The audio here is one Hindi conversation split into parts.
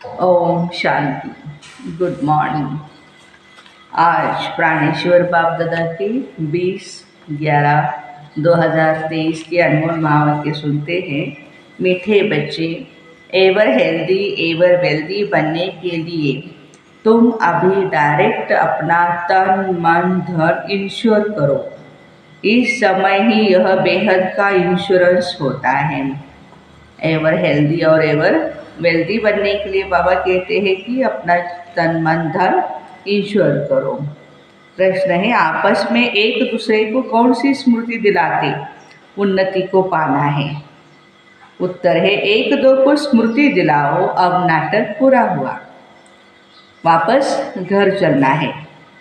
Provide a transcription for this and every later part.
ओम शांति। Good morning. आज प्राणेश्वर बाप दादा की 20/11/2023 के अनमोल महावाक्य सुनते हैं। मीठे बच्चे, एवर हेल्दी एवर वेल्दी बनने के लिए तुम अभी डायरेक्ट अपना तन मन धन इंश्योर करो। इस समय ही यह बेहद का इंश्योरेंस होता है। एवर हेल्दी और एवर वेल्दी बनने के लिए बाबा कहते हैं कि अपना तन मन धन ईश्वर करो। प्रश्न है, आपस में एक दूसरे को कौन सी स्मृति दिलाते उन्नति को पाना है? उत्तर है, एक दो को स्मृति दिलाओ, अब नाटक पूरा हुआ, वापस घर चलना है।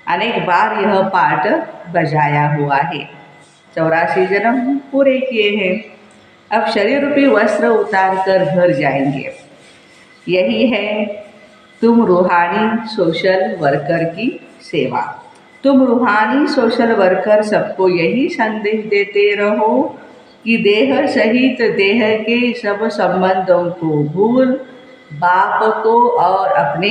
अनेक बार यह पाठ बजाया हुआ है, 84 जन्म पूरे किए हैं। अब शरीर रूपी वस्त्र उतार कर घर जाएंगे। यही है तुम रूहानी सोशल वर्कर की सेवा। तुम रूहानी सोशल वर्कर सबको यही संदेश देते रहो कि देह सहित देह के सब संबंधों को भूल, बाप को और अपने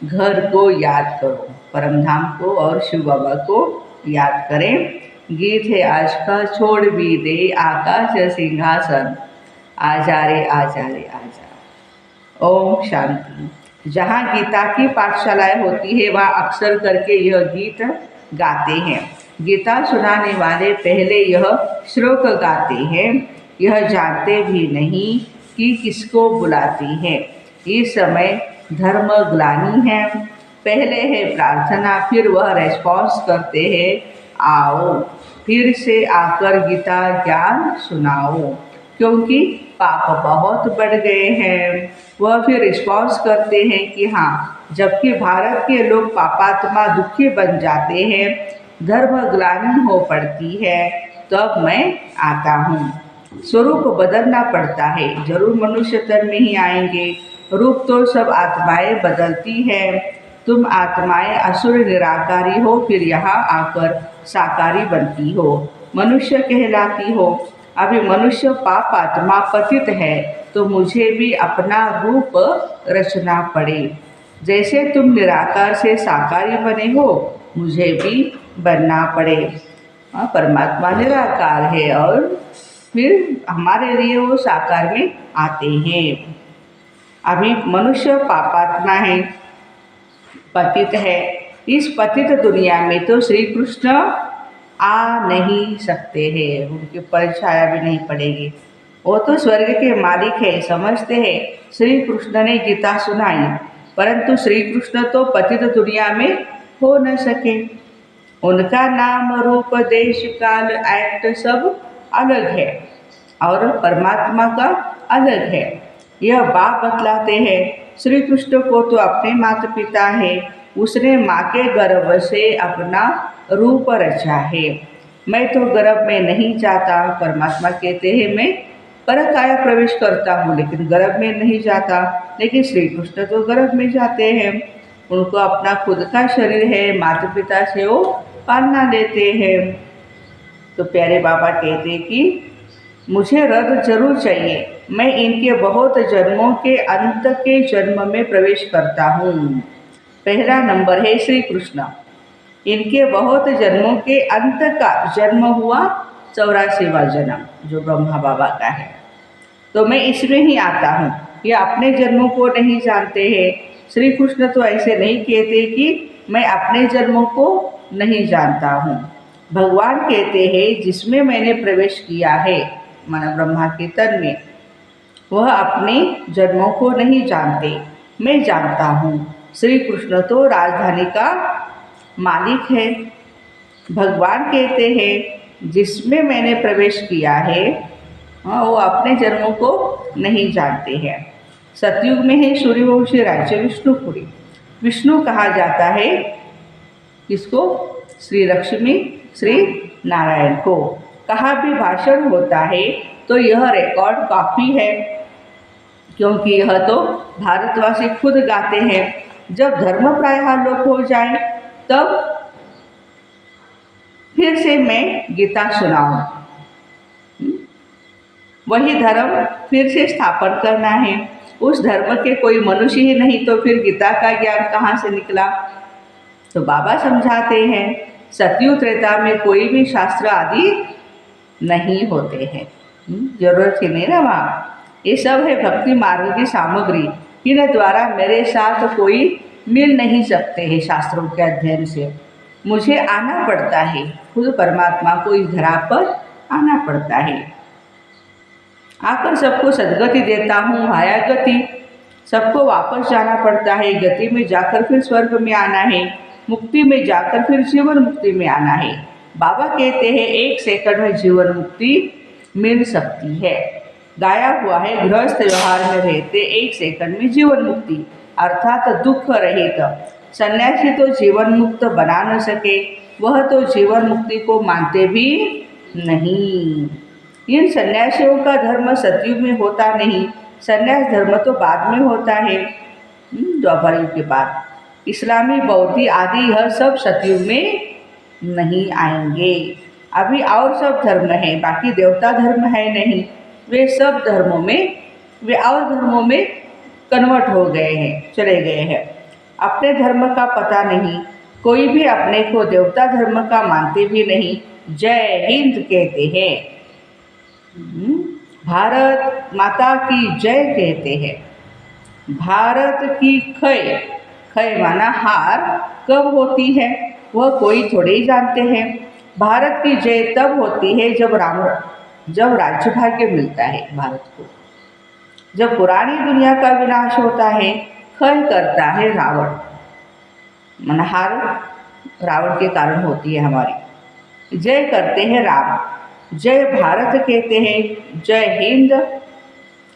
घर को याद करो, परमधाम को और शिव बाबा को याद करें। गीत है आज का, छोड़ भी दे आकाश सिंहासन, आजा रे आजा रे आजा। ओम शांति। जहाँ गीता की पाठशालाएं होती है वहाँ अक्सर करके यह गीत गाते हैं। गीता सुनाने वाले पहले यह श्लोक गाते हैं, यह जानते भी नहीं कि किसको बुलाते हैं। इस समय धर्म ग्लानि है, पहले है प्रार्थना, फिर वह रेस्पॉन्स करते हैं, आओ फिर से आकर गीता ज्ञान सुनाओ, क्योंकि पाप बहुत बढ़ गए हैं। वह फिर रिस्पॉन्स करते हैं कि हाँ, जबकि भारत के लोग पापात्मा दुखी बन जाते हैं, धर्म ग्लानि हो पड़ती है, तब मैं आता हूँ। स्वरूप बदलना पड़ता है, जरूर मनुष्य तन में ही आएंगे, रूप तो सब आत्माएं बदलती हैं। तुम आत्माएं असुर निराकारी हो, फिर यहाँ आकर साकारी बनती हो, मनुष्य कहलाती हो। अभी मनुष्य पाप आत्मा पतित है, तो मुझे भी अपना रूप रचना पड़े। जैसे तुम निराकार से साकारी बने हो, मुझे भी बनना पड़े। परमात्मा निराकार है और फिर हमारे लिए वो साकार में आते हैं। अभी मनुष्य पापात्मा है, पतित है। इस पतित दुनिया में तो श्री कृष्ण आ नहीं सकते हैं, उनकी परछाया भी नहीं पड़ेगी। वो तो स्वर्ग के मालिक है, समझते हैं। श्री कृष्ण ने गीता सुनाई, परंतु श्री कृष्ण तो पतित दुनिया में हो न सके। उनका नाम रूप देश काल एक्ट सब अलग है और परमात्मा का अलग है। यह बाप बतलाते हैं, श्री कृष्ण को तो अपने माता पिता है, उसने माँ के गर्भ से अपना रूप रचा है। मैं तो गर्भ में नहीं जाता, परमात्मा कहते हैं मैं परकाया प्रवेश करता हूँ लेकिन गर्भ में नहीं जाता। लेकिन श्री कृष्ण तो गर्भ में जाते हैं, उनको अपना खुद का शरीर है, माता पिता से वो पालना लेते हैं। तो प्यारे बाबा कहते हैं कि मुझे रथ जरूर चाहिए, मैं इनके बहुत जन्मों के अंत के जन्म में प्रवेश करता हूँ। पहला नंबर है श्री कृष्ण, इनके बहुत जन्मों के अंत का जन्म हुआ 84वां जन्म जो ब्रह्मा बाबा का है, तो मैं इसमें ही आता हूँ। ये अपने जन्मों को नहीं जानते हैं। श्री कृष्ण तो ऐसे नहीं कहते कि मैं अपने जन्मों को नहीं जानता हूँ। भगवान कहते हैं जिसमें मैंने प्रवेश किया है, माना ब्रह्मा के तन में, वह अपने जन्मों को नहीं जानते, मैं जानता हूँ। श्री कृष्ण तो राजधानी का मालिक है। भगवान कहते हैं जिसमें मैंने प्रवेश किया है, वो अपने जन्मों को नहीं जानते हैं। सतयुग में है सूर्यवंशी राज्य विष्णुपुरी। विष्णु कहा जाता है किसको? श्री लक्ष्मी श्री नारायण को। कहाँ भी भाषण होता है तो यह रिकॉर्ड काफ़ी है, क्योंकि यह तो भारतवासी खुद गाते हैं। जब धर्म प्रायः लोप हो जाए तब फिर से मैं गीता सुनाऊं, वही धर्म फिर से स्थापन करना है। उस धर्म के कोई मनुष्य ही नहीं तो फिर गीता का ज्ञान कहाँ से निकला। तो बाबा समझाते हैं सतयुग त्रेता में कोई भी शास्त्र आदि नहीं होते हैं, जरूरत ही नहीं ना वहाँ। ये सब है भक्ति मार्ग की सामग्री, इन द्वारा मेरे साथ कोई मिल नहीं सकते हैं शास्त्रों के अध्ययन से। मुझे आना पड़ता है, खुद परमात्मा को इस धरा पर आना पड़ता है। आकर सबको सद्गति देता हूँ, माया गति सबको वापस जाना पड़ता है। गति में जाकर फिर स्वर्ग में आना है, मुक्ति में जाकर फिर जीवन मुक्ति में आना है। बाबा कहते हैं 1 सेकंड में जीवन मुक्ति मिल सकती है। गाया हुआ है गृहस्थ व्यवहार में रहते 1 सेकंड में जीवन मुक्ति, अर्थात दुख रहित। सन्यासी तो जीवन मुक्त बना न सके, वह तो जीवन मुक्ति को मानते भी नहीं। इन सन्यासियों का धर्म सतयुग में होता नहीं, सन्यास धर्म तो बाद में होता है, द्वापर युग के बाद। इस्लामी, बौद्धी आदि यह सब सतयुग में नहीं आएंगे। अभी और सब धर्म है, बाकी देवता धर्म है नहीं। वे सब धर्मों में, वे और धर्मों में कन्वर्ट हो गए हैं, चले गए हैं। अपने धर्म का पता नहीं, कोई भी अपने को देवता धर्म का मानते भी नहीं। जय हिंद कहते हैं, भारत माता की जय कहते हैं। भारत की खय, खय माना हार, कब होती है वह कोई थोड़े ही जानते हैं। भारत की जय तब होती है जब राज्य भाग्य मिलता है भारत को। जब पुरानी दुनिया का विनाश होता है, खय करता है रावण, माना हार रावण के कारण होती है हमारी। जय करते हैं राम, जय भारत कहते हैं, जय हिंद।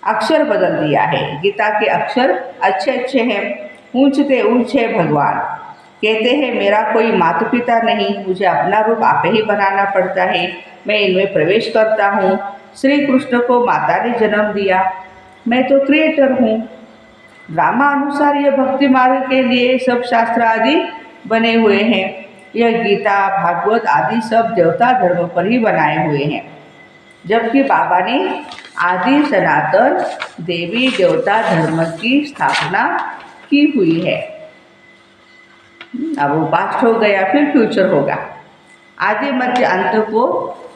अक्षर बदल दिया है, गीता के अक्षर अच्छे अच्छे हैं, ऊंचते ऊंचे भगवान। कहते हैं मेरा कोई माता पिता नहीं, मुझे अपना रूप आप ही बनाना पड़ता है, मैं इनमें प्रवेश करता हूँ। श्री कृष्ण को माता ने जन्म दिया, मैं तो क्रिएटर हूँ। रामानुसार यह भक्ति मार्ग के लिए सब शास्त्र आदि बने हुए हैं। यह गीता, भागवत आदि सब देवता धर्म पर ही बनाए हुए हैं, जबकि बाबा ने आदि सनातन देवी देवता धर्म की स्थापना की हुई है। अब वो पास्ट हो गया, फिर फ्यूचर होगा। आदि मध्य अंत को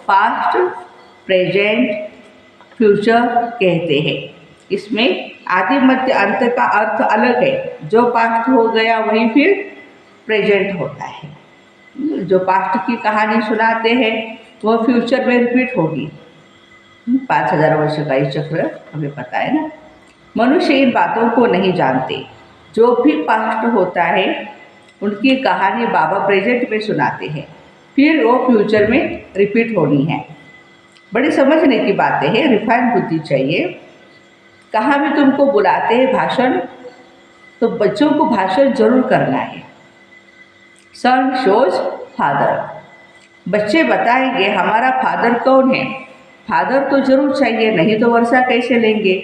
पास्ट, प्रेजेंट, फ्यूचर कहते हैं। इसमें आदि मध्य अंत का अर्थ अलग है। जो पास्ट हो गया वही फिर प्रेजेंट होता है। जो पास्ट की कहानी सुनाते हैं वह फ्यूचर में रिपीट होगी। 5000 वर्ष का ये चक्र हमें पता है ना। मनुष्य इन बातों को नहीं जानते। जो भी पास्ट होता है उनकी कहानी बाबा प्रेजेंट में सुनाते हैं, फिर वो फ्यूचर में रिपीट होनी है। बड़ी समझने की बातें हैं, रिफाइन बुद्धि चाहिए। कहाँ भी तुमको बुलाते हैं भाषण, तो बच्चों को भाषण जरूर करना है। सन शोज फादर, बच्चे बताएंगे हमारा फादर कौन है। फादर तो जरूर चाहिए, नहीं तो वर्षा कैसे लेंगे।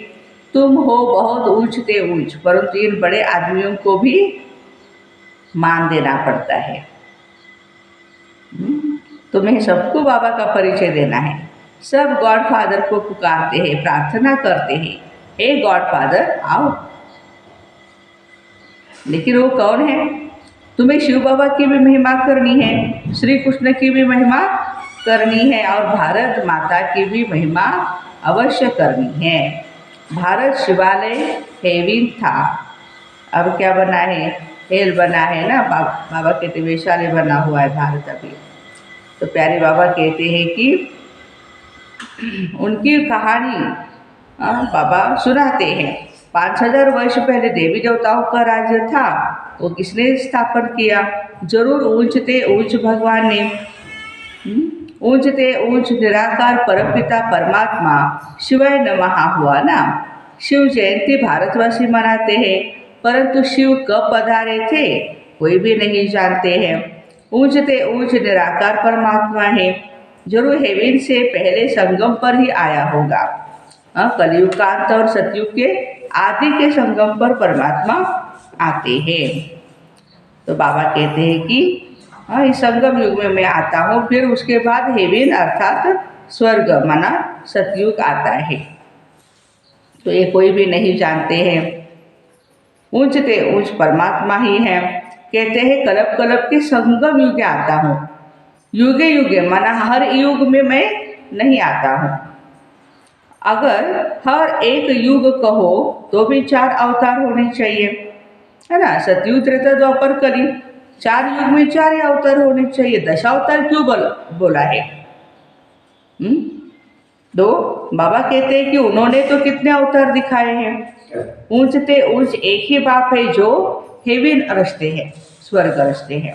तुम हो बहुत ऊंचते ऊंच, परंतु इन बड़े आदमियों को भी मान देना पड़ता है। तुम्हें सबको बाबा का परिचय देना है। सब गॉड फादर को पुकारते हैं, प्रार्थना करते हैं, हे गॉड फादर आओ। लेकिन वो कौन है? तुम्हें शिव बाबा की भी महिमा करनी है, श्री कृष्ण की भी महिमा करनी है, और भारत माता की भी महिमा अवश्य करनी है। भारत शिवालय हेविन था, अब क्या बना है? हेल बना है ना। बाबा कहते वैशाली बना हुआ है भारत अभी। तो प्यारे बाबा कहते हैं कि उनकी कहानी बाबा सुनाते हैं। 5000 वर्ष पहले देवी देवताओं का राज्य था, वो किसने स्थापन किया? जरूर ऊंचते ऊंच भगवान ने। ऊंचते ऊंच निराकार परमपिता परमात्मा शिवाय नमः हुआ ना। शिव जयंती भारतवासी मनाते हैं, परंतु शिव कब पधारे थे कोई भी नहीं जानते हैं। ऊंचते ऊंच निराकार परमात्मा है, जरूर हेविन से पहले संगम पर ही आया होगा। कलयुग का अंत और सतयुग के आदि के संगम पर परमात्मा आते हैं। तो बाबा कहते हैं कि इस संगम युग में मैं आता हूँ, फिर उसके बाद हेविन अर्थात स्वर्ग माना सतयुग आता है। तो ये कोई भी नहीं जानते हैं। ऊंचते ऊंच परमात्मा ही है। कहते हैं कल्प कल्प के संगम युगे आता हूँ। युगे युगे माना हर युग में मैं नहीं आता हूँ। अगर हर एक युग कहो तो भी 4 अवतार होने चाहिए, है ना। सतयुग त्रेता द्वापर कली 4 युग में 4 ही अवतार होने चाहिए। 10 अवतार क्यों बोला है? तो बाबा कहते हैं कि उन्होंने तो कितने अवतार दिखाए हैं। ऊंचते ऊंच एक ही बाप है जो हेविन रचते हैं, स्वर्ग रचते हैं।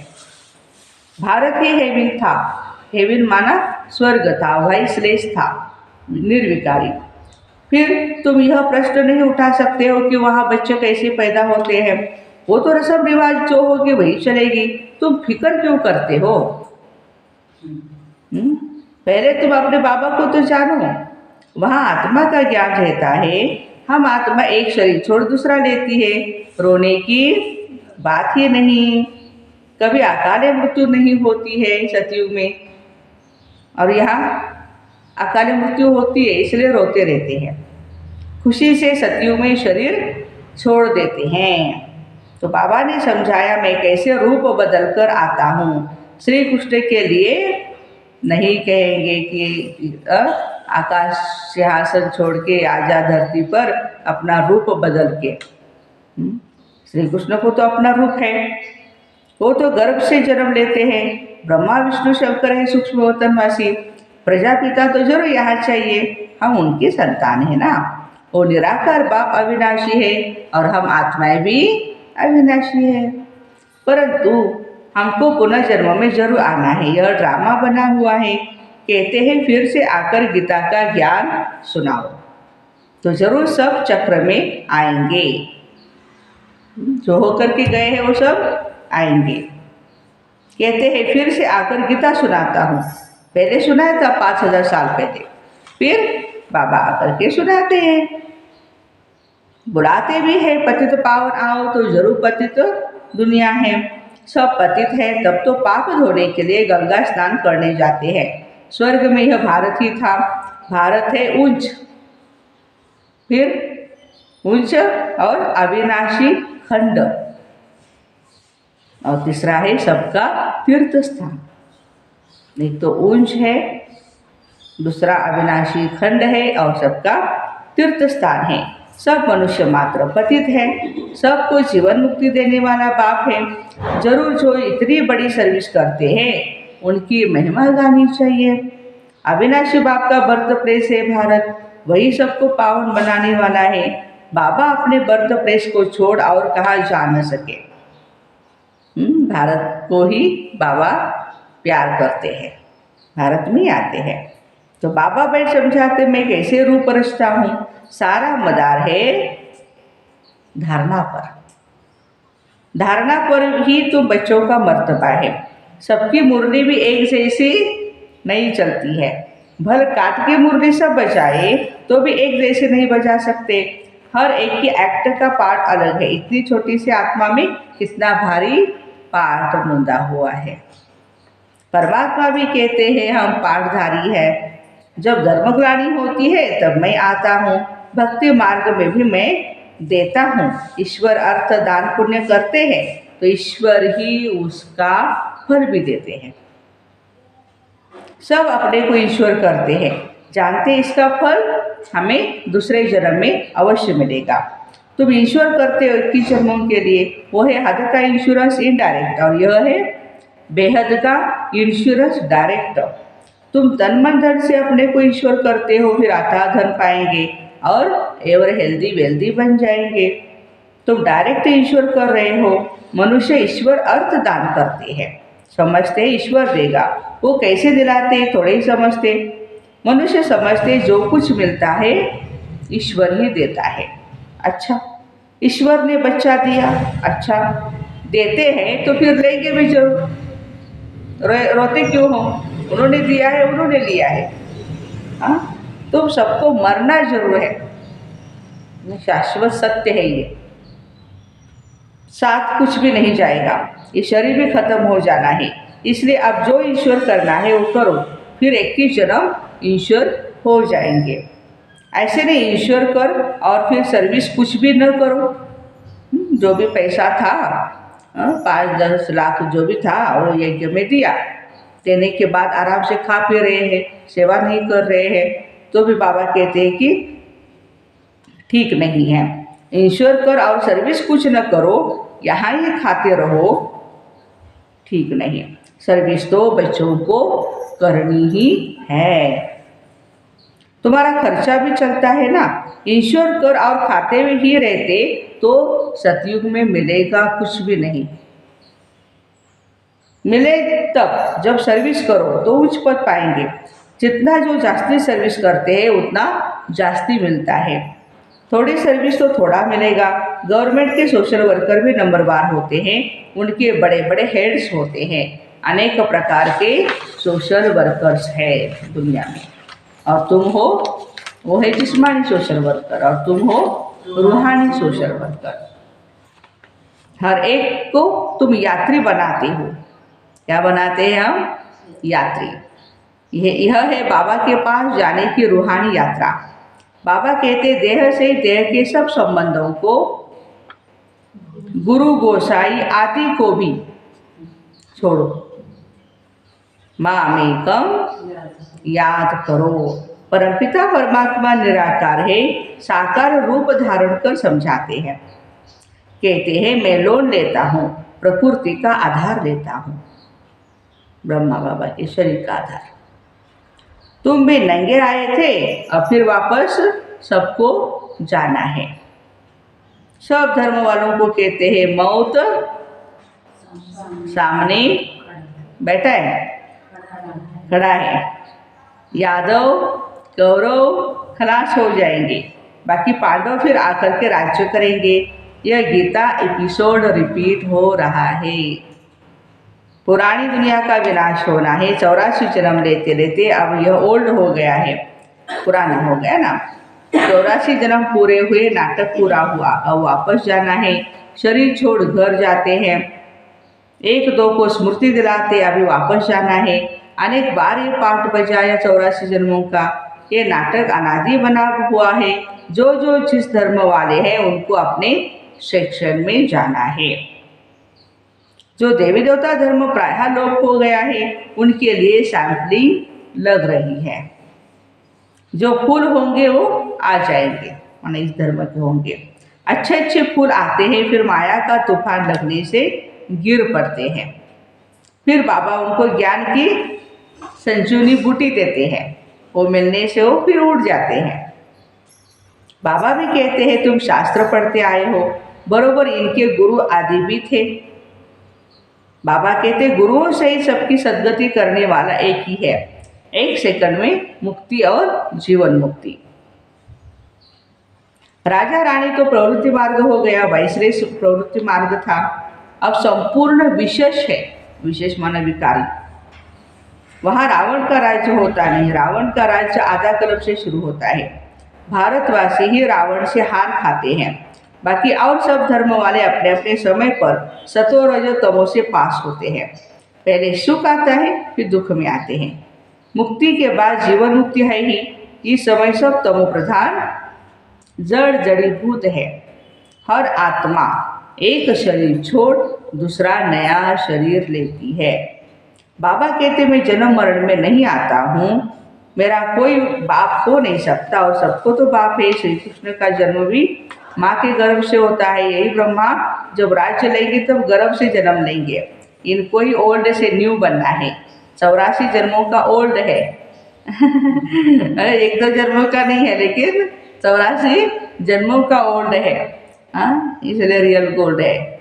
भारत ही हेविन था। हेविन माना स्वर्ग था, वही श्लेष था, निर्विकारी। फिर तुम यह प्रश्न नहीं उठा सकते हो कि वहाँ बच्चे कैसे पैदा होते हैं। वो तो रस्म रिवाज जो होगी वही चलेगी, तुम फिक्र क्यों करते हो? पहले तुम अपने बाबा को तो जानो। वहाँ आत्मा का ज्ञान रहता है। हम आत्मा एक शरीर छोड़ दूसरा लेती है। रोने की बात ही नहीं। कभी अकाले मृत्यु नहीं होती है सतयुग में, और यहाँ अकाले मृत्यु होती है, इसलिए रोते रहते हैं। खुशी से सतयुग में शरीर छोड़ देते हैं। तो बाबा ने समझाया मैं कैसे रूप बदल कर आता हूँ। श्री कृष्ण के लिए नहीं कहेंगे कि आकाश सिंहासन छोड़ के आजा धरती पर अपना रूप बदल के। श्री कृष्ण को तो अपना रूप है, वो तो गर्भ से जन्म लेते हैं। ब्रह्मा विष्णु शंकर है सूक्ष्म वतनवासी। प्रजापिता तो जरूर यहाँ चाहिए, हम उनकी संतान है ना। वो निराकार बाप अविनाशी है और हम आत्माएं भी अविनाशी है। परंतु हमको पुनर्जन्म में जरूर आना है, यह ड्रामा बना हुआ है। कहते हैं फिर से आकर गीता का ज्ञान सुनाओ, तो जरूर सब चक्र में आएंगे। जो होकर के गए हैं वो सब आएंगे। कहते हैं फिर से आकर गीता सुनाता हूँ। पहले सुनाया था 5000 साल पहले, फिर बाबा आकर के सुनाते हैं, बुलाते भी है। पतित पावन आओ, तो जरूर पतित दुनिया है। सब पतित है, तब तो पाप धोने के लिए गंगा स्नान करने जाते हैं। स्वर्ग में यह भारत ही था। भारत है उच्च, फिर उच्च और अविनाशी खंड, और तीसरा है सबका तीर्थ स्थान। एक तो ऊंच है, दूसरा अविनाशी खंड है, और सबका तीर्थ स्थान है। सब मनुष्य मात्र पतित है। सबको जीवन मुक्ति देने वाला बाप है। जरूर जो इतनी बड़ी सर्विस करते हैं उनकी महिमा गानी चाहिए। अविनाशी बाप का बर्थ प्लेस है भारत, वही सबको पावन बनाने वाला है। बाबा अपने बर्थ प्लेस को छोड़ और कहाँ जा न सके। भारत को ही बाबा प्यार करते हैं, भारत में आते हैं। तो बाबा बैठ समझाते मैं कैसे रूप रचता हूँ। सारा मदार है धारणा पर। धारणा पर ही तो बच्चों का मर्तबा है। सबकी मुरली भी एक जैसी नहीं चलती है। भल काट के मुरली सब बजाए तो भी एक जैसे नहीं बजा सकते। हर एक की एक्ट का पार्ट अलग है। इतनी छोटी सी आत्मा में कितना भारी पार्ट मुंदा हुआ है। परमात्मा भी कहते हैं हम पाठधारी है। जब धर्मग्लानि होती है तब मैं आता हूँ। भक्ति मार्ग में भी मैं देता हूँ। ईश्वर अर्थ दान पुण्य करते हैं तो ईश्वर ही उसका फल भी देते हैं। सब अपने को ईश्वर करते हैं, जानते इसका फल हमें दूसरे जन्म में अवश्य मिलेगा। तुम ईश्वर करते हो 21 जन्मों के लिए, वो है हद का इंश्योरेंस इनडायरेक्ट, और यह है बेहद का इंश्योरेंस डायरेक्ट। तुम तन मन धन से अपने को ईश्वर करते हो, फिर अथाह धन पाएंगे और एवर हेल्दी वेल्दी बन जाएंगे। तुम डायरेक्ट ईश्वर कर रहे हो। मनुष्य ईश्वर अर्थ दान करते हैं, समझते ईश्वर देगा। वो कैसे दिलाते थोड़े ही समझते। मनुष्य समझते जो कुछ मिलता है ईश्वर ही देता है। अच्छा, ईश्वर ने बच्चा दिया, अच्छा देते हैं तो फिर लेंगे भी जरूर। रोते क्यों हो? उन्होंने दिया है, उन्होंने लिया है। हाँ, तुम सबको मरना जरूर है, शाश्वत सत्य है ये। साथ कुछ भी नहीं जाएगा, ये शरीर भी खत्म हो जाना है। इसलिए अब जो ईश्वर करना है वो करो, फिर 21 जन्म ईश्वर हो जाएंगे। ऐसे नहीं ईश्वर कर और फिर सर्विस कुछ भी न करो। जो भी पैसा था 5-10 लाख जो भी था वो यज्ञ में दिया, देने के बाद आराम से खा पी रहे हैं, सेवा नहीं कर रहे हैं, तो भी बाबा कहते हैं कि ठीक नहीं है। ईश्वर कर और सर्विस कुछ न करो, यहाँ ही खाते रहो, ठीक नहीं। सर्विस तो बच्चों को करनी ही है। तुम्हारा खर्चा भी चलता है ना। ईश्वर कर और खाते हुए ही रहते तो सतयुग में मिलेगा कुछ भी नहीं। मिले तब जब सर्विस करो तो उच्च पद पाएंगे। जितना जो जास्ती सर्विस करते हैं उतना जास्ती मिलता है। थोड़ी सर्विस तो थोड़ा मिलेगा। गवर्नमेंट के सोशल वर्कर भी नंबरवार होते हैं, उनके बड़े बड़े हेड्स होते हैं। अनेक प्रकार के सोशल वर्कर्स है दुनिया में, और तुम हो वो है जिस्मानी सोशल वर्कर और तुम हो रूहानी सोशल वर्कर। हर एक को तुम यात्री बनाते हो। क्या बनाते हैं हम? यात्री। यह है बाबा के पास जाने की रूहानी यात्रा। बाबा कहते देह से देह के सब संबंधों को, गुरु गोसाई आदि को भी छोड़ो। मामेकम याद करो। परमपिता परमात्मा निराकार है, साकार रूप धारण कर समझाते हैं। कहते हैं मैं लोन लेता हूँ, प्रकृति का आधार लेता हूँ, ब्रह्मा बाबा के शरीर का आधार। तुम भी नंगे आए थे, अब फिर वापस सबको जाना है। सब धर्म वालों को कहते हैं मौत सामने बैठा है, खड़ा है। यादव कौरव खलास हो जाएंगे, बाकी पांडव फिर आकर के राज्य करेंगे। यह गीता एपिसोड रिपीट हो रहा है। पुरानी दुनिया का विनाश होना है। 84 जन्म लेते लेते अब यह ओल्ड हो गया है, पुराना हो गया ना। 84 जन्म पूरे हुए, नाटक पूरा हुआ, अब वापस जाना है। शरीर छोड़ घर जाते हैं, एक दो को स्मृति दिलाते, अभी वापस जाना है। अनेक बार ये पाठ बजाया 84 जन्मों का। ये नाटक अनादि बना हुआ है। जो जो जिस धर्म वाले हैं उनको अपने सेक्शन में जाना है। जो देवी देवता धर्म प्रायः लोप हो गया है उनके लिए सैंपलिंग लग रही है। जो फूल होंगे वो आ जाएंगे, माने इस धर्म के होंगे। अच्छे अच्छे फूल आते हैं, फिर माया का तूफान लगने से गिर पड़ते हैं। फिर बाबा उनको ज्ञान की संजीवनी बूटी देते हैं, वो मिलने से वो फिर उड़ जाते हैं। बाबा भी कहते हैं तुम शास्त्र पढ़ते आए हो, बरोबर इनके गुरु आदि भी थे। बाबा कहते गुरुओं से ही सबकी सद्गति करने वाला एक ही है, 1 सेकंड में मुक्ति और जीवन मुक्ति। राजा रानी तो प्रवृत्ति मार्ग हो गया, वैश्रेष्ठ प्रवृत्ति मार्ग था। अब संपूर्ण विशेष है, विशेष माना विकारी। वहाँ रावण का राज्य होता नहीं, रावण का राज्य आधा कल्प से शुरू होता है। भारतवासी ही रावण से हार खाते हैं, बाकी और सब धर्म वाले अपने अपने समय पर सतो रजो तमो से पास होते हैं। पहले सुख आता है, फिर दुख में आते हैं। मुक्ति के बाद जीवन मुक्ति है ही। इस समय सब तमो प्रधान जड़ जड़ीभूत है। हर आत्मा एक शरीर छोड़ दूसरा नया शरीर लेती है। बाबा कहते मैं जन्म मरण में नहीं आता हूँ, मेरा कोई बाप हो नहीं सकता और सबको तो बाप है। श्री कृष्ण का जन्म भी माँ के गर्भ से होता है। यही ब्रह्मा जब राज्य लेंगे तब गर्भ से जन्म लेंगे। इनको ही ओल्ड से न्यू बनना है। 84 जन्मों का ओल्ड है। अरे 1-2 जन्मों का नहीं है, लेकिन 84 जन्मों का ओल्ड है। हाँ, इसलिए रियल गोल्ड है।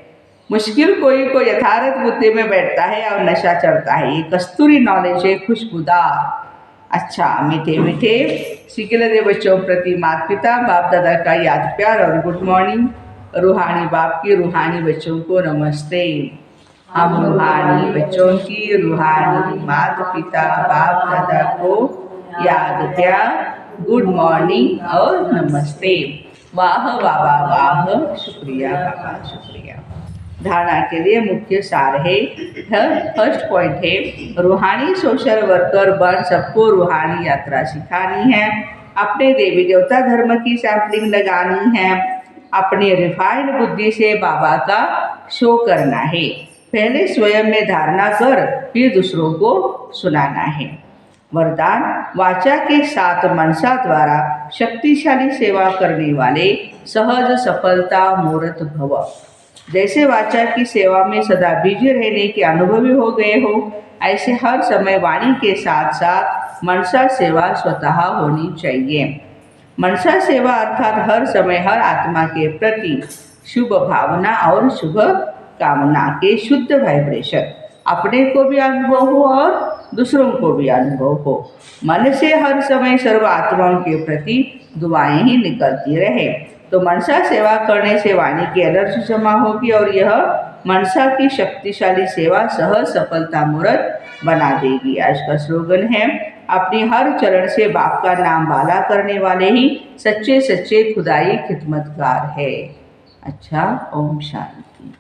मुश्किल कोई को यथार्थ बुद्धि में बैठता है और नशा चढ़ता है। ये कस्तूरी नॉलेज है, खुशबूदार। अच्छा, मीठे मीठे सीखने दे बच्चों प्रति माता पिता बाप दादा का याद प्यार और गुड मॉर्निंग। रूहानी बाप की रूहानी बच्चों को नमस्ते। हम रूहानी बच्चों की रूहानी माता पिता बाप दादा को याद प्यार, गुड मॉर्निंग और नमस्ते। वाह बाबा वाह, शुक्रिया बाबा शुक्रिया। धारणा के लिए मुख्य सार है, फर्स्ट पॉइंट है रूहानी सोशल वर्कर बन सबको रूहानी यात्रा सिखानी है। अपने देवी देवता धर्म की सैंपलिंग लगानी है, अपनी रिफाइंड बुद्धि से बाबा का शो करना है। पहले स्वयं में धारणा कर फिर दूसरों को सुनाना है। वरदान, वाचा के साथ मनसा द्वारा शक्तिशाली सेवा करने वाले सहज सफलता मूर्त भव। जैसे वाचा की सेवा में सदा बिजी रहने के अनुभवी हो गए हो, ऐसे हर समय वाणी के साथ साथ मनसा सेवा स्वतः होनी चाहिए। मनसा सेवा अर्थात हर समय हर आत्मा के प्रति शुभ भावना और शुभ कामना के शुद्ध वाइब्रेशन अपने को भी अनुभव हो और दूसरों को भी अनुभव हो। मन से हर समय सर्व आत्माओं के प्रति दुआएं ही निकलती रहे तो मनसा सेवा करने से वाणी की एनर्जी जमा होगी और यह मनसा की शक्तिशाली सेवा सहज सफलता मूर्त बना देगी। आज का स्लोगन है, अपनी हर चरण से बाप का नाम बाला करने वाले ही सच्चे सच्चे खुदाई खिदमतगार है। अच्छा, ओम शांति।